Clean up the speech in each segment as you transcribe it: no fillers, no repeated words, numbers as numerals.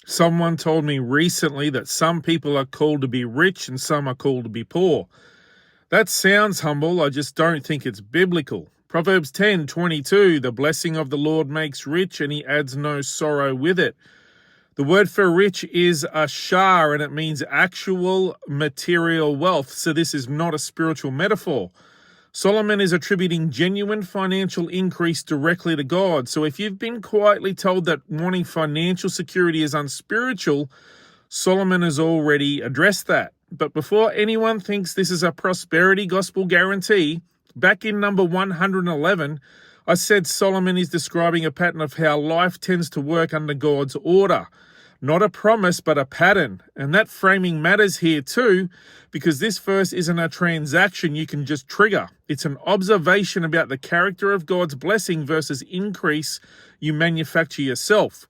Someone told me recently that some people are called to be rich and some are called to be poor. That sounds humble, I just don't think it's biblical. Proverbs 10:22, the blessing of the Lord makes rich and he adds no sorrow with it. The word for rich is ashar, and it means actual material wealth, so this is not a spiritual metaphor. Solomon is attributing genuine financial increase directly to God. So if you've been quietly told that wanting financial security is unspiritual, Solomon has already addressed that. But before anyone thinks this is a prosperity gospel guarantee, back in number 111, I said Solomon is describing a pattern of how life tends to work under God's order. Not a promise, but a pattern. And that framing matters here too, because this verse isn't a transaction you can just trigger. It's an observation about the character of God's blessing versus increase you manufacture yourself.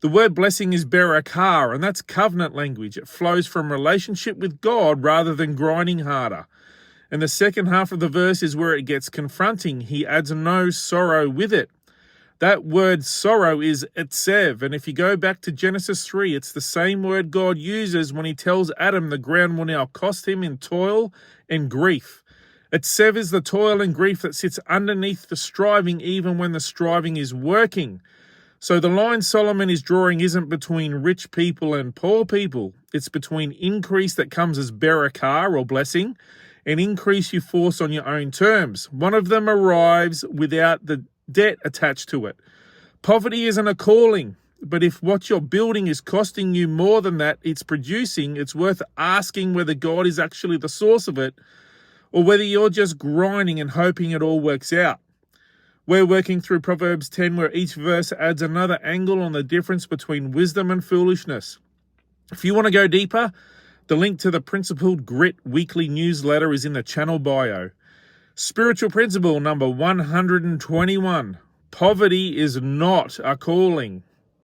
The word blessing is berakah, and that's covenant language. It flows from relationship with God rather than grinding harder. And the second half of the verse is where it gets confronting. He adds no sorrow with it. That word sorrow is etsev, and if you go back to Genesis 3, it's the same word God uses when he tells Adam the ground will now cost him in toil and grief. Etsev is the toil and grief that sits underneath the striving even when the striving is working. So the line Solomon is drawing isn't between rich people and poor people. It's between increase that comes as berakah or blessing and increase you force on your own terms. One of them arrives without the debt attached to it. Poverty isn't a calling, but if what you're building is costing you more than that it's producing, it's worth asking whether God is actually the source of it or whether you're just grinding and hoping it all works out. We're working through Proverbs 10 where each verse adds another angle on the difference between wisdom and foolishness. If you want to go deeper, the link to the Principled Grit weekly newsletter is in the channel bio. Spiritual principle number 121. Poverty is not a calling.